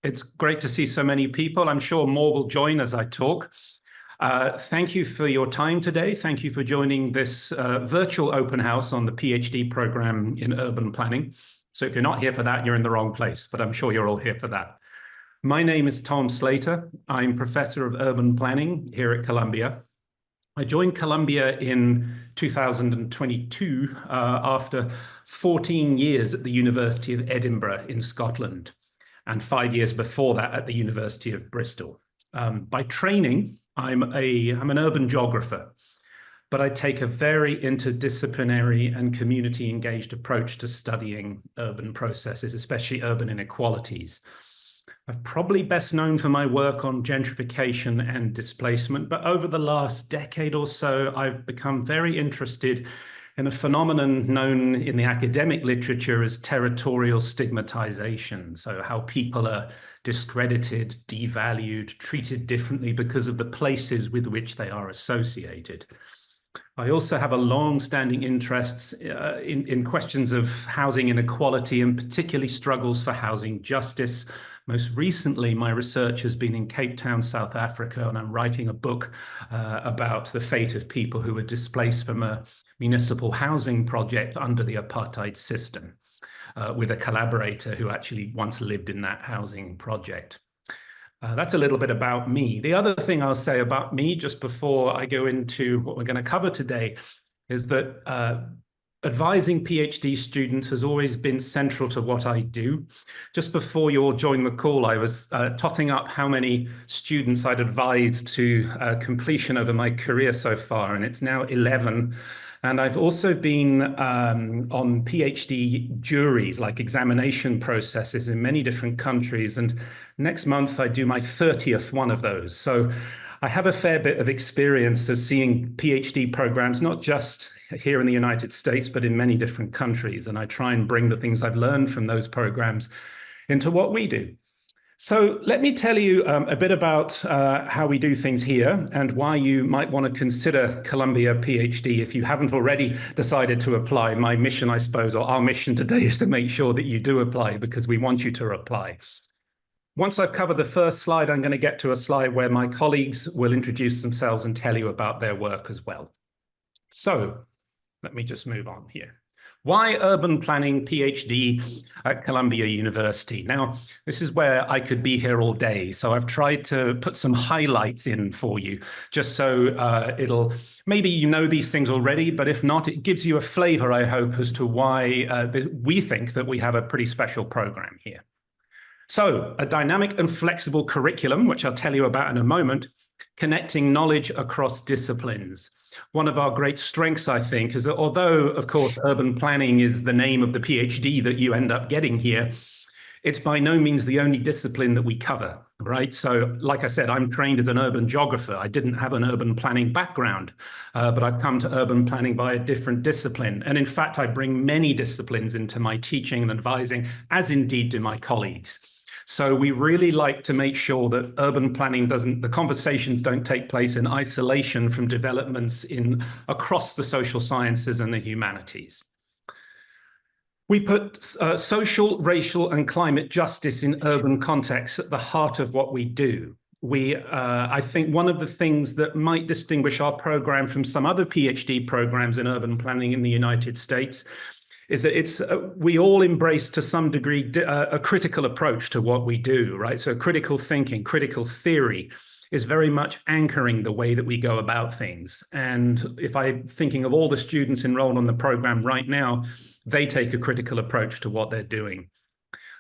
It's great to see so many people. I'm sure more will join as I talk. Thank you for your time today. Thank you for joining this virtual open house on the PhD program in urban planning. So if you're not here for that, you're in the wrong place, but I'm sure you're all here for that. My name is Tom Slater. I'm Professor of Urban Planning here at Columbia. I joined Columbia in 2022 after 14 years at the University of Edinburgh in Scotland, and 5 years before that at the University of Bristol. By training, I'm an urban geographer, but I take a very interdisciplinary and community engaged approach to studying urban processes, especially urban inequalities. I'm probably best known for my work on gentrification and displacement, but over the last decade or so, I've become very interested in a phenomenon known in the academic literature as territorial stigmatization. So how people are discredited, devalued, treated differently because of the places with which they are associated. I also have a long-standing interest in questions of housing inequality and particularly struggles for housing justice. Most recently, my research has been in Cape Town, South Africa, and I'm writing a book about the fate of people who were displaced from a municipal housing project under the apartheid system, with a collaborator who actually once lived in that housing project. That's a little bit about me. The other thing I'll say about me, just before I go into what we're going to cover today, is that advising PhD students has always been central to what I do. Just before you all joined the call, I was totting up how many students I'd advised to completion over my career so far, and it's now 11. And I've also been on PhD juries, like examination processes in many different countries. And next month, I do my 30th one of those. So I have a fair bit of experience of seeing PhD programs, not just here in the United States, but in many different countries. And I try and bring the things I've learned from those programs into what we do. So let me tell you a bit about how we do things here and why you might want to consider Columbia PhD if you haven't already decided to apply. My mission, I suppose, or our mission today is to make sure that you do apply because we want you to apply. Once I've covered the first slide, I'm going to get to a slide where my colleagues will introduce themselves and tell you about their work as well. So let me just move on here. Why urban planning PhD at Columbia University? Now, this is where I could be here all day. So I've tried to put some highlights in for you, just so maybe you know these things already, but if not, it gives you a flavor, I hope, as to why we think that we have a pretty special program here. So a dynamic and flexible curriculum, which I'll tell you about in a moment, connecting knowledge across disciplines. One of our great strengths, I think, is that although, of course, urban planning is the name of the PhD that you end up getting here, it's by no means the only discipline that we cover, right? So, like I said, I'm trained as an urban geographer. I didn't have an urban planning background, but I've come to urban planning by a different discipline. And in fact, I bring many disciplines into my teaching and advising, as indeed do my colleagues. So we really like to make sure that urban planning the conversations don't take place in isolation from developments across the social sciences and the humanities. We put social, racial, and climate justice in urban contexts at the heart of what we do. I think one of the things that might distinguish our program from some other PhD programs in urban planning in the United States is that we all embrace to some degree a critical approach to what we do, right? So critical thinking, critical theory is very much anchoring the way that we go about things. And if I'm thinking of all the students enrolled on the program right now, they take a critical approach to what they're doing.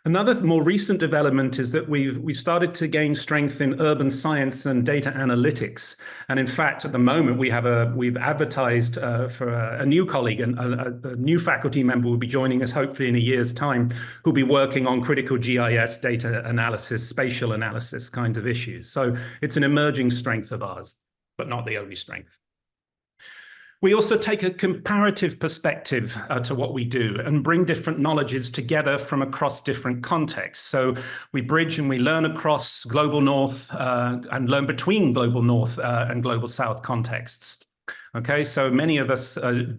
Another more recent development is that we've started to gain strength in urban science and data analytics. And in fact, at the moment, we've advertised for a new colleague, and a new faculty member will be joining us hopefully in a year's time, who'll be working on critical GIS data analysis, spatial analysis kinds of issues. So it's an emerging strength of ours, but not the only strength. We also take a comparative perspective to what we do and bring different knowledges together from across different contexts. So we bridge and we learn across global north and learn between global north and global south contexts. Okay, so many of us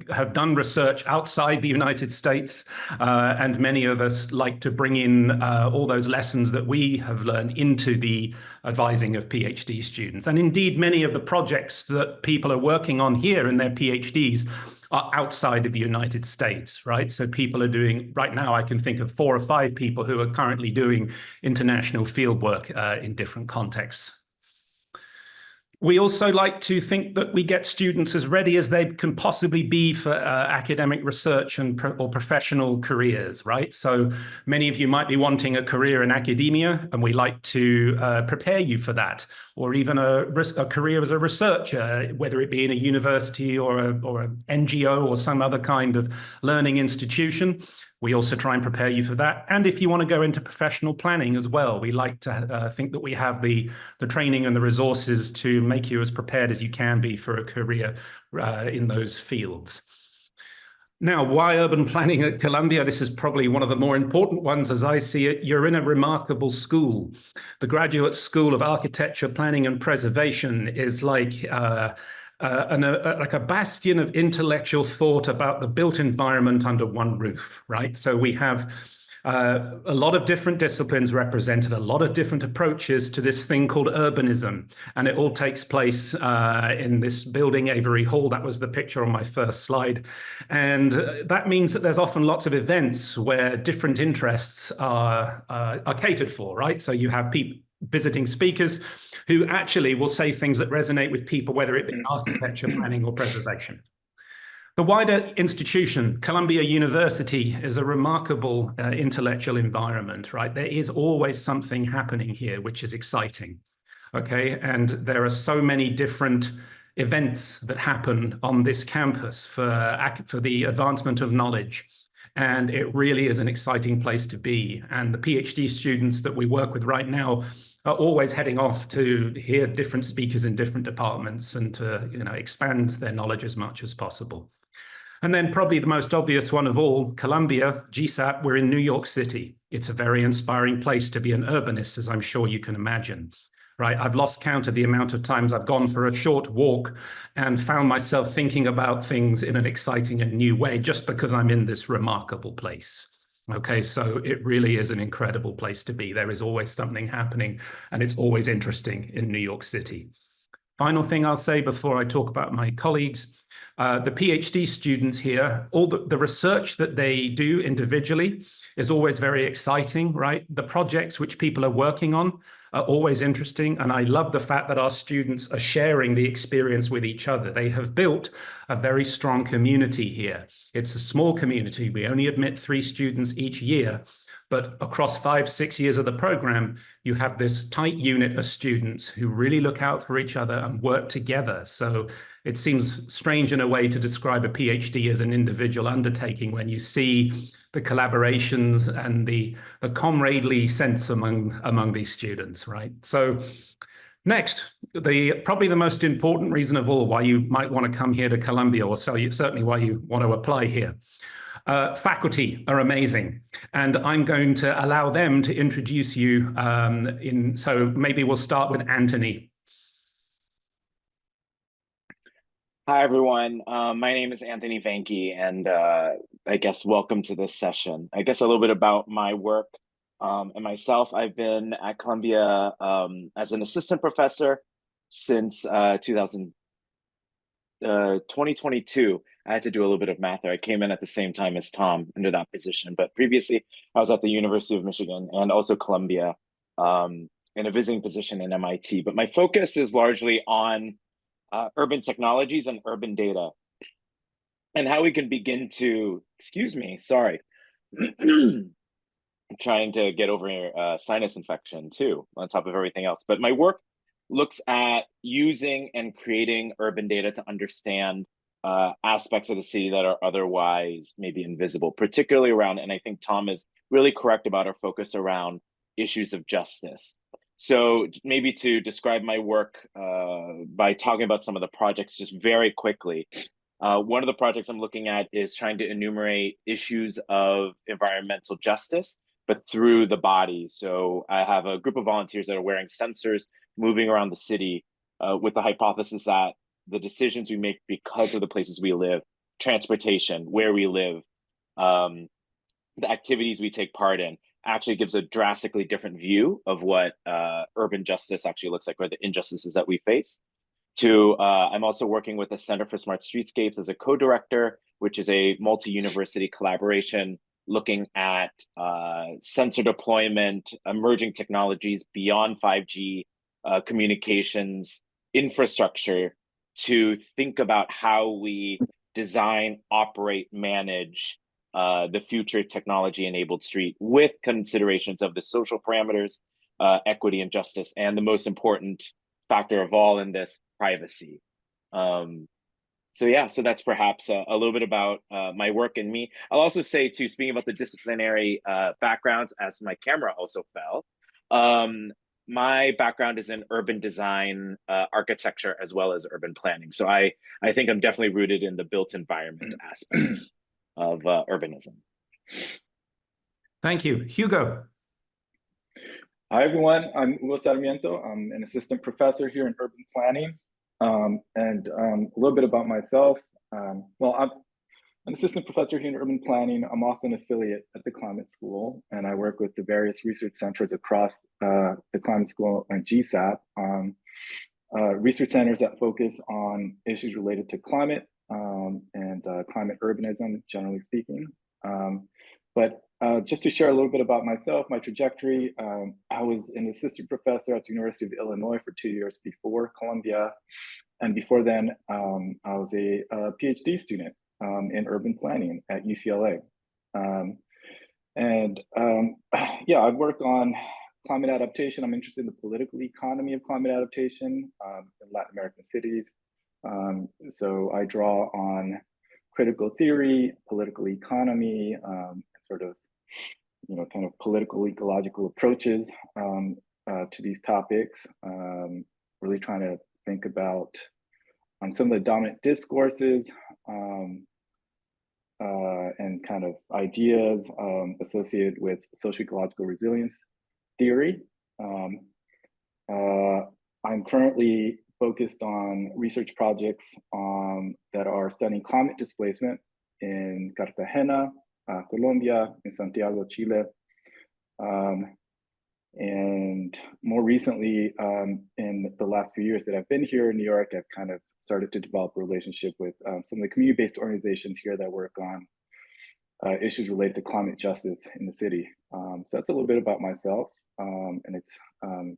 have done research outside the United States, and many of us like to bring in all those lessons that we have learned into the advising of PhD students. And indeed, many of the projects that people are working on here in their PhDs are outside of the United States, right? So people are doing, right now, I can think of 4 or 5 people who are currently doing international fieldwork in different contexts. We also like to think that we get students as ready as they can possibly be for academic research and or professional careers, right? So many of you might be wanting a career in academia, and we like to prepare you for that, or even a career as a researcher, whether it be in a university or an NGO or some other kind of learning institution. We also try and prepare you for that. And if you want to go into professional planning as well, we like to think that we have the training and the resources to make you as prepared as you can be for a career in those fields. Now, why urban planning at Columbia? This is probably one of the more important ones as I see it. You're in a remarkable school. The Graduate School of Architecture, Planning and Preservation is like a bastion of intellectual thought about the built environment under one roof, right? So we have a lot of different disciplines represented, a lot of different approaches to this thing called urbanism. And it all takes place in this building, Avery Hall. That was the picture on my first slide. And that means that there's often lots of events where different interests are catered for, right? So you have people, visiting speakers who actually will say things that resonate with people, whether it be architecture, planning, or preservation. The wider institution, Columbia University, is a remarkable intellectual environment, right? There is always something happening here, which is exciting, okay? And there are so many different events that happen on this campus for the advancement of knowledge. And it really is an exciting place to be. And the PhD students that we work with right now are always heading off to hear different speakers in different departments and to, expand their knowledge as much as possible. And then probably the most obvious one of all, Columbia, GSAP, we're in New York City. It's a very inspiring place to be an urbanist, as I'm sure you can imagine. Right, I've lost count of the amount of times I've gone for a short walk and found myself thinking about things in an exciting and new way just because I'm in this remarkable place. Okay, so it really is an incredible place to be. There is always something happening, and it's always interesting in New York City. Final thing I'll say before I talk about my colleagues, the PhD students here, all the research that they do individually is always very exciting, right? The projects which people are working on are always interesting. And I love the fact that our students are sharing the experience with each other. They have built a very strong community here. It's a small community. We only admit 3 students each year. But across 5-6 years of the program, you have this tight unit of students who really look out for each other and work together. So it seems strange in a way to describe a PhD as an individual undertaking when you see the collaborations and the comradely sense among these students, right? So next, probably the most important reason of all why you might want to come here to Columbia, or certainly why you want to apply here. Faculty are amazing, and I'm going to allow them to introduce you. So maybe we'll start with Anthony. Hi, everyone. My name is Anthony Vanke, and I guess welcome to this session. I guess a little bit about my work and myself. I've been at Columbia as an assistant professor since 2022. I had to do a little bit of math there. I came in at the same time as Tom into that position, but previously I was at the University of Michigan and also Columbia in a visiting position in MIT. But my focus is largely on urban technologies and urban data and how we can begin to, sorry, trying to get over sinus infection too, on top of everything else. But my work looks at using and creating urban data to understand aspects of the city that are otherwise maybe invisible, particularly around, and I think Tom is really correct about our focus around issues of justice. So maybe to describe my work by talking about some of the projects just very quickly. One of the projects I'm looking at is trying to enumerate issues of environmental justice, but through the body. So I have a group of volunteers that are wearing sensors moving around the city with the hypothesis that the decisions we make because of the places we live, transportation, where we live, the activities we take part in, actually gives a drastically different view of what urban justice actually looks like, or the injustices that we face. I'm also working with the Center for Smart Streetscapes as a co-director, which is a multi-university collaboration looking at sensor deployment, emerging technologies beyond 5G communications infrastructure to think about how we design, operate, manage the future technology-enabled street with considerations of the social parameters, equity and justice, and the most important factor of all in this, privacy. So that's perhaps a little bit about my work and me. I'll also say too, speaking about the disciplinary backgrounds, as my camera also fell, my background is in urban design, architecture, as well as urban planning. So I think I'm definitely rooted in the built environment aspects of urbanism. Thank you. Hugo. Hi, everyone. I'm Hugo Sarmiento. I'm an assistant professor here in urban planning. And a little bit about myself. Well, I'm an assistant professor here in urban planning. I'm also an affiliate at the Climate School, and I work with the various research centers across the Climate School and GSAP, research centers that focus on issues related to climate and climate urbanism, generally speaking. But just to share a little bit about myself, my trajectory, I was an assistant professor at the University of Illinois for 2 years before Columbia. And before then, I was a PhD student in urban planning at UCLA. Yeah, I've worked on climate adaptation. I'm interested in the political economy of climate adaptation in Latin American cities. So I draw on critical theory, political economy, sort of, kind of political ecological approaches to these topics. Really trying to think about some of the dominant discourses and kind of ideas associated with socio-ecological resilience theory. I'm currently focused on research projects that are studying climate displacement in Cartagena, Colombia, in Santiago, Chile. And more recently, in the last few years that I've been here in New York, I've kind of started to develop a relationship with some of the community-based organizations here that work on issues related to climate justice in the city. So that's a little bit about myself, and it's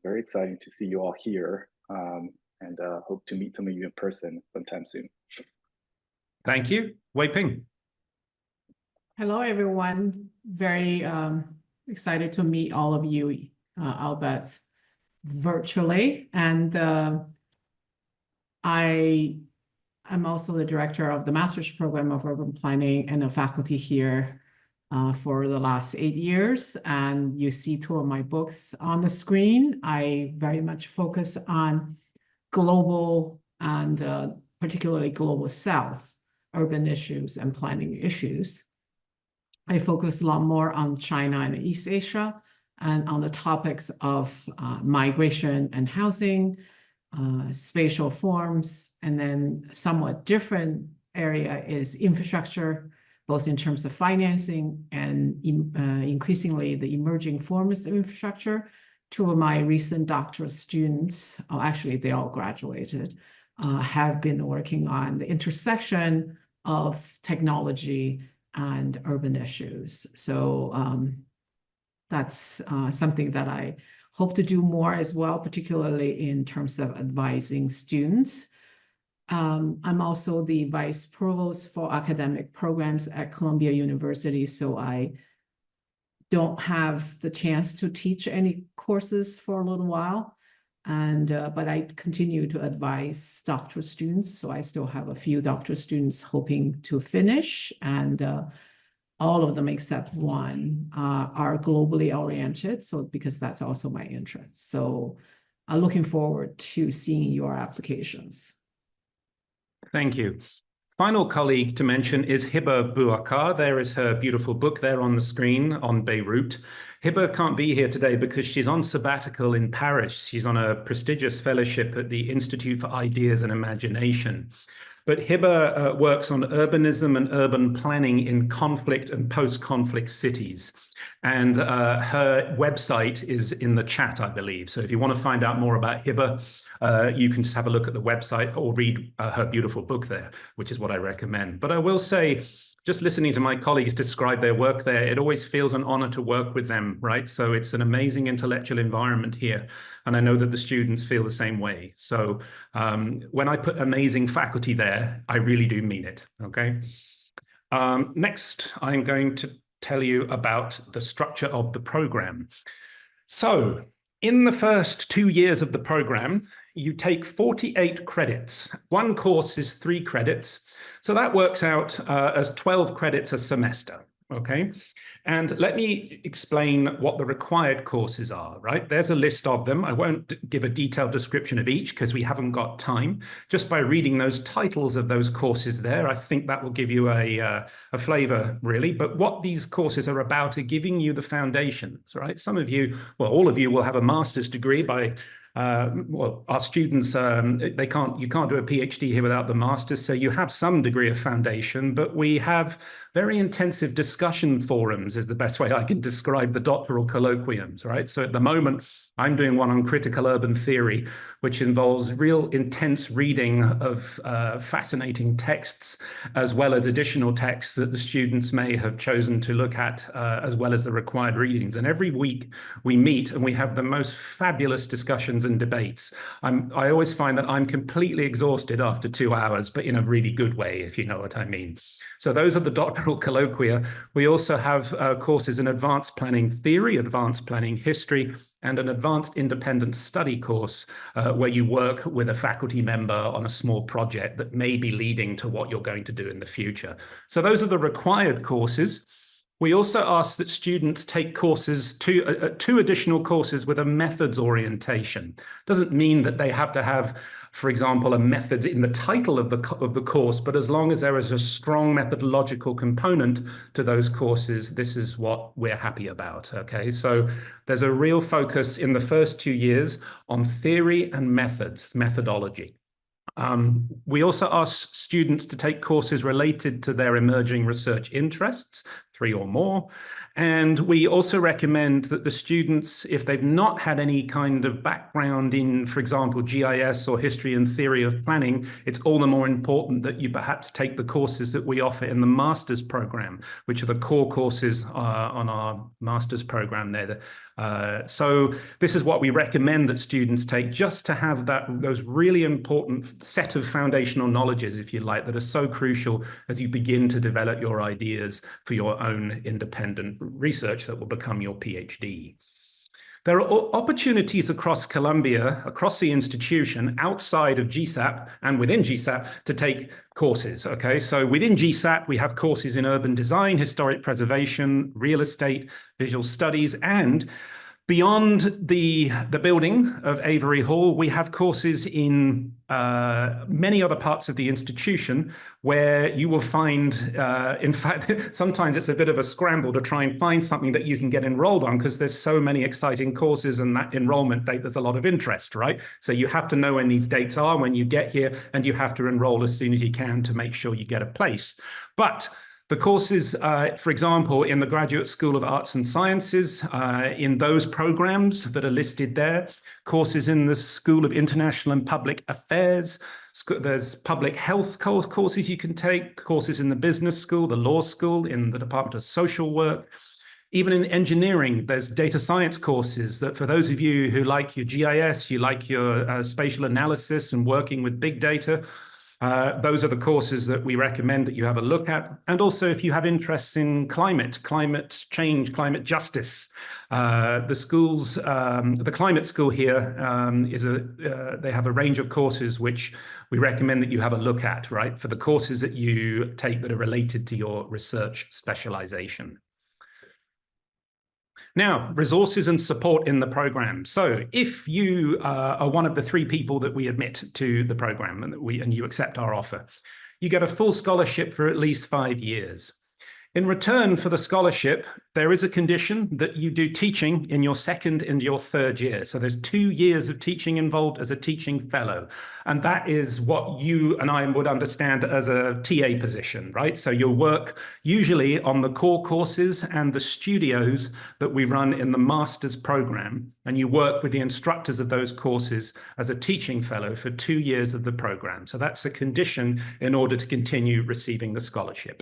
very exciting to see you all here, and hope to meet some of you in person sometime soon. Thank you. Wei Ping. Hello, everyone. Very excited to meet all of you, albeit virtually. And I am also the director of the master's program of urban planning and a faculty here for the last 8 years. And you see 2 of my books on the screen. I very much focus on global and particularly global South urban issues and planning issues. I focus a lot more on China and East Asia and on the topics of migration and housing, spatial forms, and then somewhat different area is infrastructure, both in terms of financing and increasingly the emerging forms of infrastructure. 2 of my recent doctoral students, actually they all graduated, have been working on the intersection of technology and urban issues. So that's something that I hope to do more as well, particularly in terms of advising students. I'm also the vice provost for academic programs at Columbia University, so I don't have the chance to teach any courses for a little while. And but I continue to advise doctoral students, so I still have a few doctoral students hoping to finish, and all of them except one are globally oriented, so because that's also my interest. So I'm looking forward to seeing your applications. Thank you. Final colleague to mention is Hiba Bouakar. There is her beautiful book there on the screen on Beirut. Hiba can't be here today because she's on sabbatical in Paris. She's on a prestigious fellowship at the Institute for Ideas and Imagination. But Hiba works on urbanism and urban planning in conflict and post-conflict cities. And her website is in the chat, I believe. So if you want to find out more about Hiba, you can just have a look at the website or read her beautiful book there, which is what I recommend. But I will say, just listening to my colleagues describe their work there, it always feels an honor to work with them, right? So it's an amazing intellectual environment here. And I know that the students feel the same way. So when I put amazing faculty there, I really do mean it, okay? Next, I'm going to tell you about the structure of the program. So in the first 2 years of the program, you take 48 credits. One course is 3 credits. So that works out as 12 credits a semester, okay? And let me explain what the required courses are, right? There's a list of them. I won't give a detailed description of each because we haven't got time. Just by reading those titles of those courses there, I think that will give you a flavor, really. But what these courses are about are giving you the foundations, right? Some of you, well, all of you will have a master's degree by well, our students, you can't do a PhD here without the master's, so you have some degree of foundation, but we have very intensive discussion forums is the best way I can describe the doctoral colloquiums, right? So at the moment, I'm doing one on critical urban theory, which involves real intense reading of fascinating texts, as well as additional texts that the students may have chosen to look at, as well as the required readings. And every week we meet and we have the most fabulous discussions and debates. I always find that I'm completely exhausted after 2 hours, but in a really good way, if you know what I mean. So those are the doctoral colloquia. We also have courses in advanced planning theory, advanced planning history, and an advanced independent study course where you work with a faculty member on a small project that may be leading to what you're going to do in the future. So those are the required courses. We also ask that students take courses, two additional courses with a methods orientation. Doesn't mean that they have to have, for example, a methods in the title of the course, but as long as there is a strong methodological component to those courses, this is what we're happy about, okay? So there's a real focus in the first 2 years on theory and methods, methodology. We also ask students to take courses related to their emerging research interests, 3 or more. And we also recommend that the students, if they've not had any kind of background in, for example, GIS or history and theory of planning, it's all the more important that you perhaps take the courses that we offer in the master's program, which are the core courses on our master's program there. So this is what we recommend that students take, just to have those really important set of foundational knowledges, if you like, that are so crucial as you begin to develop your ideas for your own independent research that will become your PhD. There are opportunities across Columbia, across the institution, outside of GSAP and within GSAP to take courses, okay? So within GSAP, we have courses in urban design, historic preservation, real estate, visual studies, and beyond the building of Avery Hall, we have courses in many other parts of the institution where you will find, in fact, sometimes it's a bit of a scramble to try and find something that you can get enrolled on because there's so many exciting courses and that enrollment date, there's a lot of interest, right? So you have to know when these dates are when you get here, and you have to enroll as soon as you can to make sure you get a place. But the courses, for example, in the Graduate School of Arts and Sciences, in those programs that are listed there, courses in the School of International and Public Affairs, there's public health courses you can take, courses in the business school, the law school, in the Department of Social Work. Even in engineering, there's data science courses that for those of you who like your GIS, you like your spatial analysis and working with big data, those are the courses that we recommend that you have a look at. And also if you have interests in climate change, climate justice, the climate school here they have a range of courses which we recommend that you have a look at, right? For the courses that you take that are related to your research specialization. Now, resources and support in the program. So if you are one of the 3 people that we admit to the program and you accept our offer, you get a full scholarship for at least 5 years. In return for the scholarship, there is a condition that you do teaching in your second and your third year. So there's 2 years of teaching involved as a teaching fellow. And that is what you and I would understand as a TA position, right? So you'll work usually on the core courses and the studios that we run in the master's program. And you work with the instructors of those courses as a teaching fellow for 2 years of the program. So that's a condition in order to continue receiving the scholarship.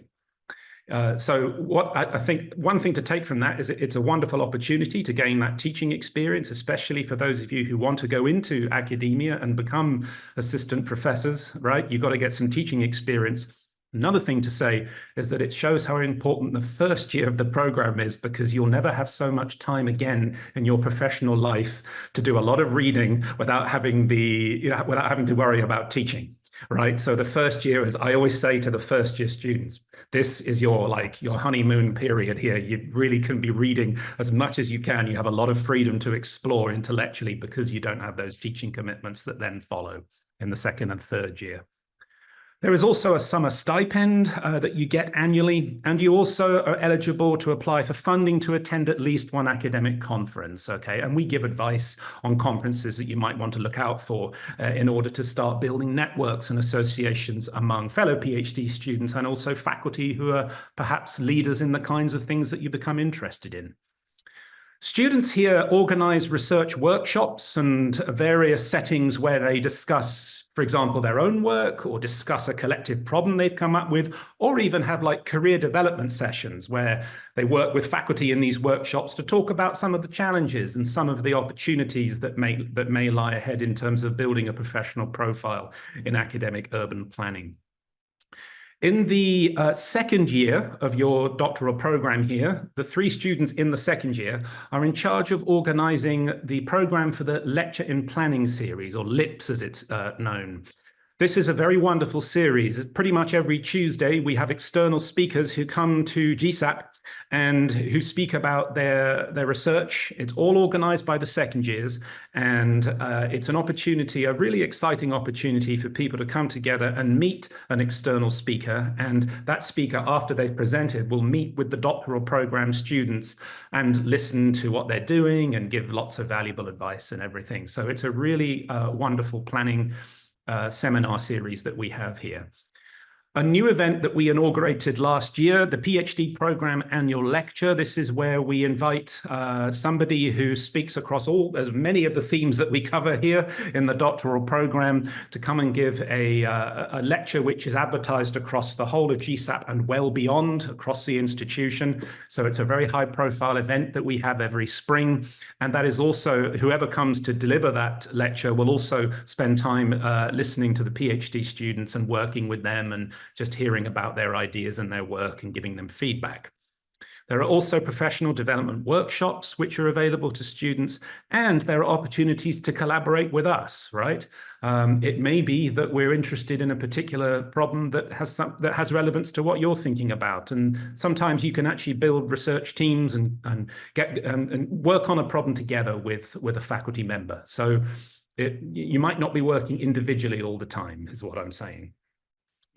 So what I think one thing to take from that is it's a wonderful opportunity to gain that teaching experience, especially for those of you who want to go into academia and become assistant professors, right? You've got to get some teaching experience. Another thing to say is that it shows how important the first year of the program is, because you'll never have so much time again in your professional life to do a lot of reading without having without having to worry about teaching. Right. So the first year, as I always say to the first year students, this is your honeymoon period here. You really can be reading as much as you can. You have a lot of freedom to explore intellectually because you don't have those teaching commitments that then follow in the second and third year. There is also a summer stipend that you get annually, and you also are eligible to apply for funding to attend at least one academic conference, okay? And we give advice on conferences that you might want to look out for in order to start building networks and associations among fellow PhD students and also faculty who are perhaps leaders in the kinds of things that you become interested in. Students here organize research workshops and various settings where they discuss, for example, their own work or discuss a collective problem they've come up with, or even have like career development sessions where they work with faculty in these workshops to talk about some of the challenges and some of the opportunities that may lie ahead in terms of building a professional profile in academic urban planning. In the second year of your doctoral program here, the 3 students in the second year are in charge of organizing the program for the Lecture in Planning series, or LIPS as it's known. This is a very wonderful series. Pretty much every Tuesday, we have external speakers who come to GSAP and who speak about their research. It's all organized by the second years, and it's an opportunity, a really exciting opportunity for people to come together and meet an external speaker. And that speaker, after they've presented, will meet with the doctoral program students and listen to what they're doing and give lots of valuable advice and everything. So it's a really wonderful planning seminar series that we have here. A new event that we inaugurated last year, the PhD program annual lecture. This is where we invite somebody who speaks across as many of the themes that we cover here in the doctoral program to come and give a lecture which is advertised across the whole of GSAP and well beyond across the institution. So it's a very high profile event that we have every spring. And that is also, whoever comes to deliver that lecture will also spend time listening to the PhD students and working with them and just hearing about their ideas and their work and giving them feedback. There are also professional development workshops which are available to students, and there are opportunities to collaborate with us, right? It may be that we're interested in a particular problem that has relevance to what you're thinking about. And sometimes you can actually build research teams and work on a problem together with a faculty member. So you might not be working individually all the time, is what I'm saying.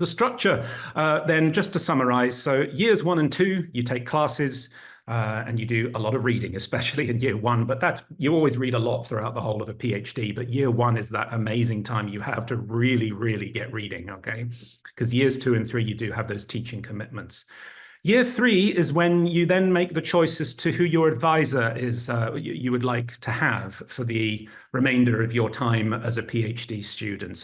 The structure, then, just to summarize, so years 1 and 2, you take classes and you do a lot of reading, especially in year 1, but you always read a lot throughout the whole of a PhD, but year 1 is that amazing time you have to really, really get reading, okay? Because years 2 and 3, you do have those teaching commitments. Year 3 is when you then make the choice as to who your advisor is, you would like to have for the remainder of your time as a PhD student.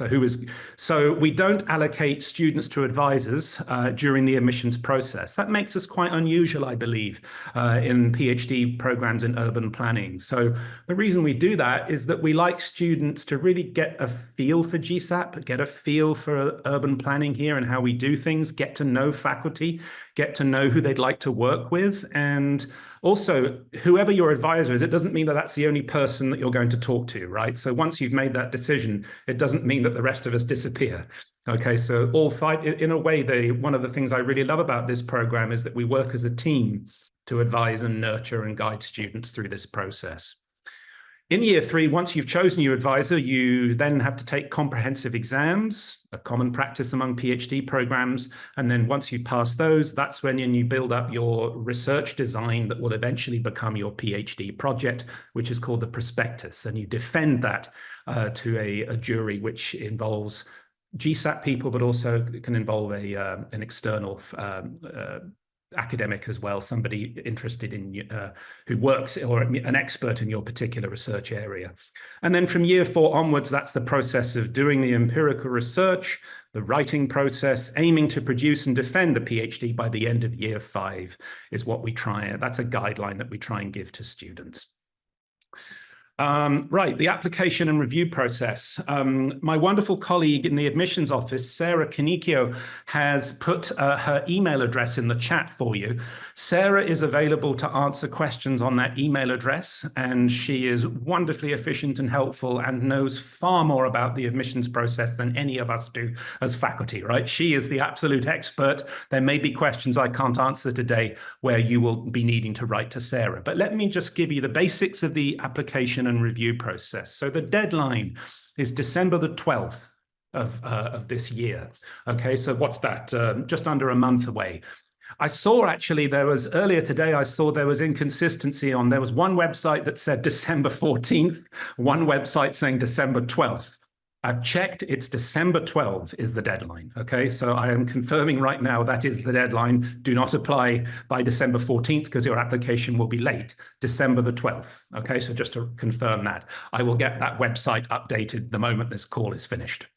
So we don't allocate students to advisors during the admissions process. That makes us quite unusual, I believe, in PhD programs in urban planning. So the reason we do that is that we like students to really get a feel for GSAP, get a feel for urban planning here and how we do things, get to know faculty, get to know who they'd like to work with. And also, whoever your advisor is, it doesn't mean that that's the only person that you're going to talk to, right? So once you've made that decision, it doesn't mean that the rest of us disappear. Okay, so in a way, one of the things I really love about this program is that we work as a team to advise and nurture and guide students through this process. In year 3, once you've chosen your advisor, you then have to take comprehensive exams, a common practice among PhD programs. And then once you pass those, that's when you build up your research design that will eventually become your PhD project, which is called the prospectus. And you defend that to a jury, which involves GSAT people, but also can involve an external academic as well, somebody interested in who works or an expert in your particular research area. And then from year 4 onwards, that's the process of doing the empirical research, the writing process, aiming to produce and defend the PhD by the end of year 5 is what we try. That's a guideline that we try and give to students. Right, the application and review process. My wonderful colleague in the admissions office, Sarah Canicchio, has put her email address in the chat for you. Sarah is available to answer questions on that email address, and she is wonderfully efficient and helpful and knows far more about the admissions process than any of us do as faculty, right? She is the absolute expert. There may be questions I can't answer today where you will be needing to write to Sarah. But let me just give you the basics of the application and review process. So the deadline is December the 12th of this year. Okay, so what's that? Just under a month away. I saw actually earlier today, I saw there was inconsistency there was one website that said December 14th, one website saying December 12th. I've checked, it's December 12th is the deadline, okay? So I am confirming right now that is the deadline. Do not apply by December 14th because your application will be late. December the 12th, okay? So just to confirm that. I will get that website updated the moment this call is finished.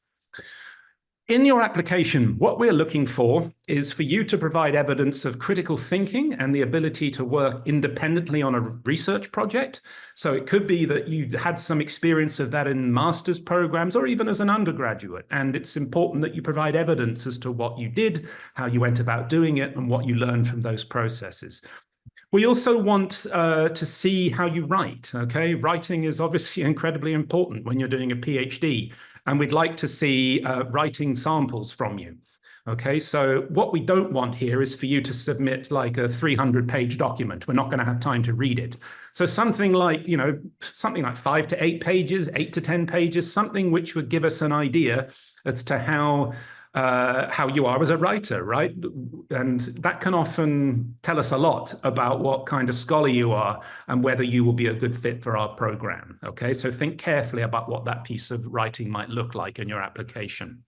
In your application, what we're looking for is for you to provide evidence of critical thinking and the ability to work independently on a research project. So it could be that you've had some experience of that in master's programs or even as an undergraduate. And it's important that you provide evidence as to what you did, how you went about doing it, and what you learned from those processes. We also want to see how you write, okay? Writing is obviously incredibly important when you're doing a PhD, and we'd like to see writing samples from you, okay? So what we don't want here is for you to submit like a 300-page document. We're not going to have time to read it. So something like, something like 5 to 8 pages, 8 to 10 pages, something which would give us an idea as to how you are as a writer, right? And that can often tell us a lot about what kind of scholar you are and whether you will be a good fit for our program, okay? So think carefully about what that piece of writing might look like in your application.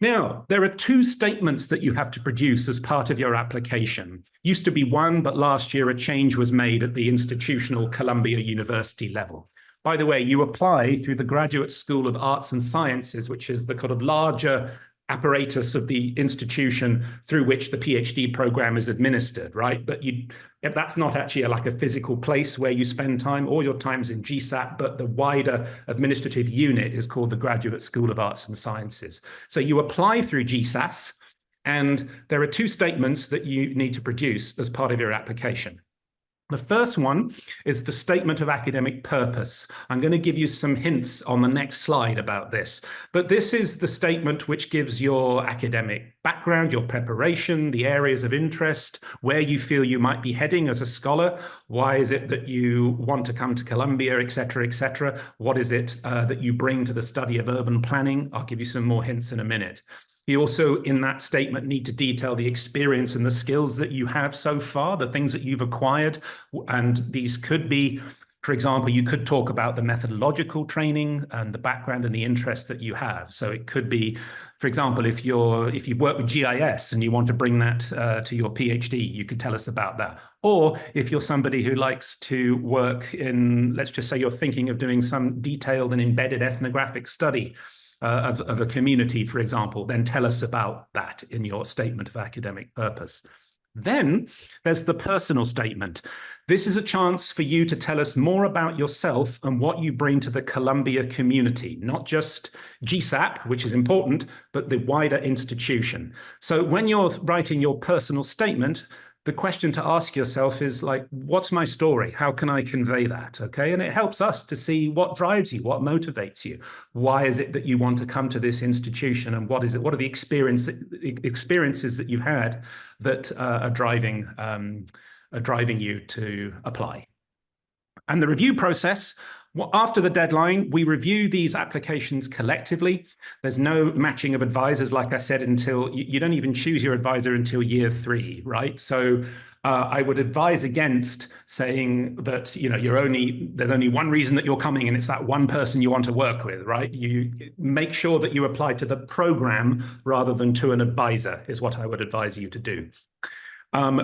Now, there are 2 statements that you have to produce as part of your application. Used to be 1, but last year a change was made at the institutional Columbia University level. By the way, you apply through the Graduate School of Arts and Sciences, which is the kind of larger apparatus of the institution through which the PhD program is administered, right? But that's not actually like a physical place where you spend time. All your time's in GSAT, but the wider administrative unit is called the Graduate School of Arts and Sciences. So you apply through GSAS, and there are 2 statements that you need to produce as part of your application. The first one is the statement of academic purpose. I'm going to give you some hints on the next slide about this, but this is the statement which gives your academic background, your preparation, the areas of interest, where you feel you might be heading as a scholar, why is it that you want to come to Columbia, et cetera, what is it that you bring to the study of urban planning. I'll give you some more hints in a minute. You also, in that statement, need to detail the experience and the skills that you have so far, the things that you've acquired. And these could be, for example, you could talk about the methodological training and the background and the interest that you have. So it could be, for example, if you work with GIS and you want to bring that to your PhD, you could tell us about that. Or if you're somebody who likes to work in, let's just say you're thinking of doing some detailed and embedded ethnographic study of a community, for example, then tell us about that in your statement of academic purpose. Then there's the personal statement. This is a chance for you to tell us more about yourself and what you bring to the Columbia community, not just GSAP, which is important, but the wider institution. So when you're writing your personal statement, the question to ask yourself is like, what's my story? How can I convey that? Okay. And it helps us to see what drives you, what motivates you. Why is it that you want to come to this institution? And what are the experiences that you've had that are driving you to apply? And the review process, Well, after the deadline, we review these applications collectively. There's no matching of advisors, like I said, until you don't even choose your advisor until year 3, right? So I would advise against saying that, there's only one reason that you're coming and it's that one person you want to work with, right? You make sure that you apply to the program rather than to an advisor is what I would advise you to do.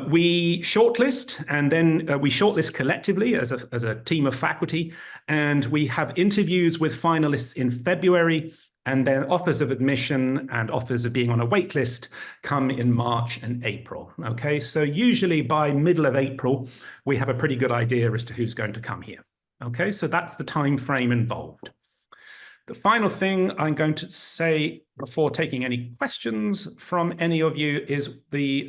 We shortlist, and then we shortlist collectively as a team of faculty, and we have interviews with finalists in February, and then offers of admission and offers of being on a wait list come in March and April. Okay, so usually by middle of April, we have a pretty good idea as to who's going to come here. Okay, so that's the time frame involved. The final thing I'm going to say before taking any questions from any of you is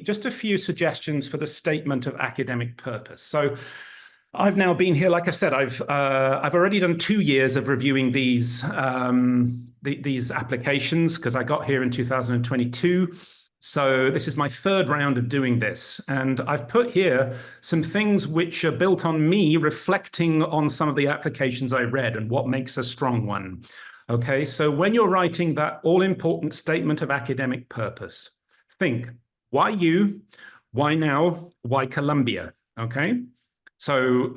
just a few suggestions for the statement of academic purpose. So I've now been here, like I said, I've already done 2 years of reviewing these applications because I got here in 2022. So this is my 3rd round of doing this. And I've put here some things which are built on me reflecting on some of the applications I read and what makes a strong one. Okay, so when you're writing that all-important statement of academic purpose, think, why you, why now, why Columbia, okay? So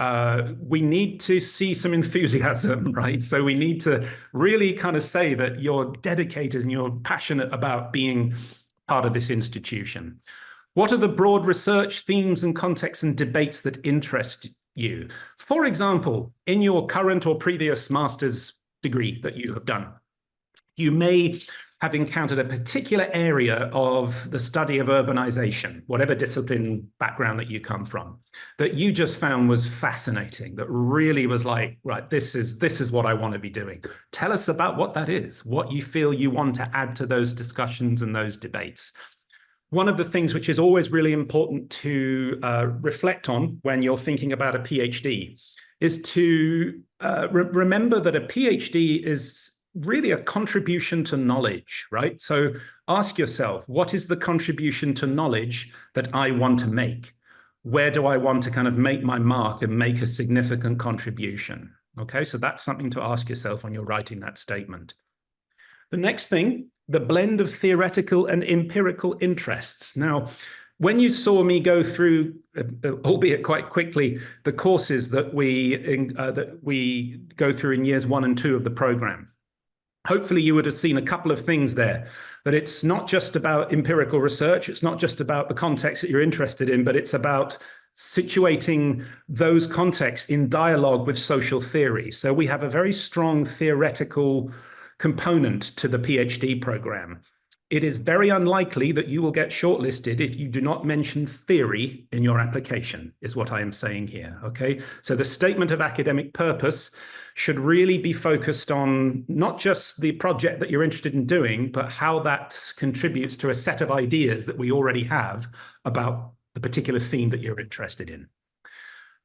we need to see some enthusiasm, right? So we need to really kind of say that you're dedicated and you're passionate about being part of this institution. What are the broad research themes and contexts and debates that interest you? For example, in your current or previous master's degree that you have done, you may have encountered a particular area of the study of urbanization, whatever discipline background that you come from, that you just found was fascinating, that really was like, right, this is what I want to be doing. Tell us about what that is, what you feel you want to add to those discussions and those debates. One of the things which is always really important to reflect on when you're thinking about a PhD is to remember that a PhD is really a contribution to knowledge, right? So ask yourself, what is the contribution to knowledge that I want to make? Where do I want to kind of make my mark and make a significant contribution? Okay, so that's something to ask yourself when you're writing that statement. The next thing, the blend of theoretical and empirical interests. Now, when you saw me go through, albeit quite quickly, the courses that we go through in years 1 and 2 of the program, hopefully you would have seen a couple of things there, that it's not just about empirical research, it's not just about the context that you're interested in, but it's about situating those contexts in dialogue with social theory. So we have a very strong theoretical component to the PhD program. It is very unlikely that you will get shortlisted if you do not mention theory in your application, is what I am saying here, okay? So the statement of academic purpose should really be focused on not just the project that you're interested in doing, but how that contributes to a set of ideas that we already have about the particular theme that you're interested in.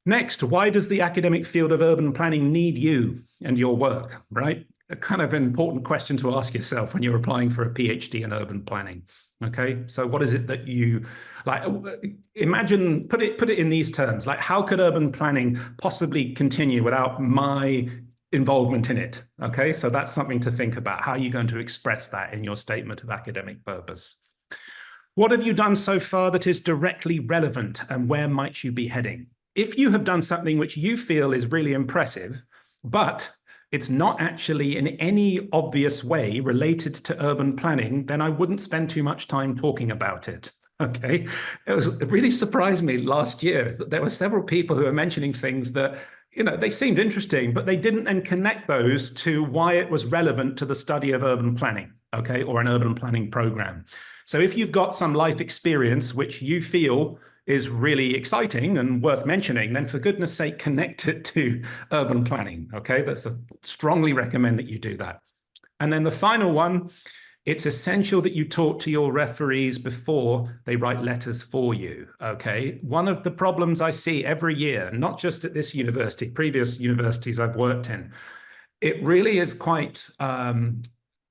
Next, why does the academic field of urban planning need you and your work, right? A kind of important question to ask yourself when you're applying for a PhD in urban planning. Okay, so what is it that you like? Imagine, put it in these terms, like how could urban planning possibly continue without my involvement in it? Okay, so that's something to think about. How are you going to express that in your statement of academic purpose? What have you done so far that is directly relevant, and where might you be heading? If you have done something which you feel is really impressive, but it's not actually in any obvious way related to urban planning, then I wouldn't spend too much time talking about it. Okay, it really surprised me last year that there were several people who were mentioning things that, you know, they seemed interesting, but they didn't then connect those to why it was relevant to the study of urban planning, okay, or an urban planning program. So if you've got some life experience which you feel is really exciting and worth mentioning, then for goodness sake, connect it to urban planning, okay? That's strongly recommend that you do that. And then the final one, it's essential that you talk to your referees before they write letters for you, okay? One of the problems I see every year, not just at this university, previous universities I've worked in, it really is quite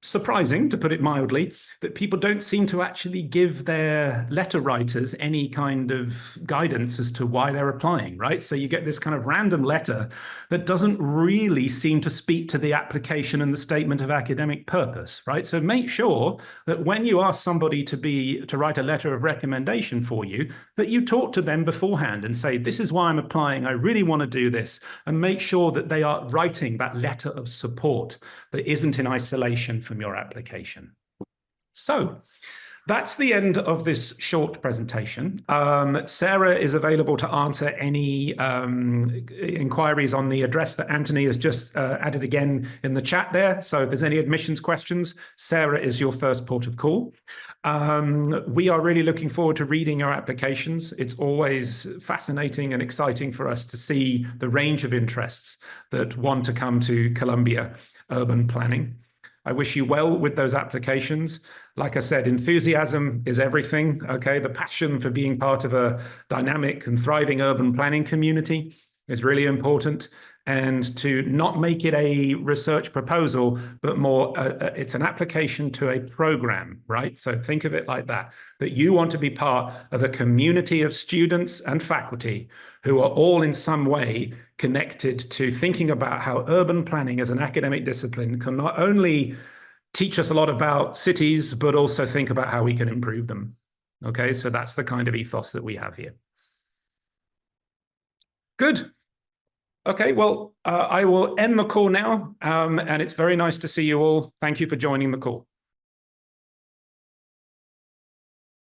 surprising, to put it mildly, that people don't seem to actually give their letter writers any kind of guidance as to why they're applying, right? So you get this kind of random letter that doesn't really seem to speak to the application and the statement of academic purpose, right? So make sure that when you ask somebody to write a letter of recommendation for you, that you talk to them beforehand and say, this is why I'm applying, I really want to do this, and make sure that they are writing that letter of support that isn't in isolation from your application. So that's the end of this short presentation. Sarah is available to answer any inquiries on the address that Anthony has just added again in the chat there. So if there's any admissions questions, Sarah is your first port of call. We are really looking forward to reading your applications. It's always fascinating and exciting for us to see the range of interests that want to come to Columbia Urban Planning. I wish you well with those applications. Like I said, enthusiasm is everything, okay? The passion for being part of a dynamic and thriving urban planning community is really important. And to not make it a research proposal, but more, it's an application to a program, right? So think of it like that, that you want to be part of a community of students and faculty who are all in some way connected to thinking about how urban planning as an academic discipline can not only teach us a lot about cities, but also think about how we can improve them. Okay, so that's the kind of ethos that we have here. Good. Okay, well, I will end the call now, and it's very nice to see you all. Thank you for joining the call.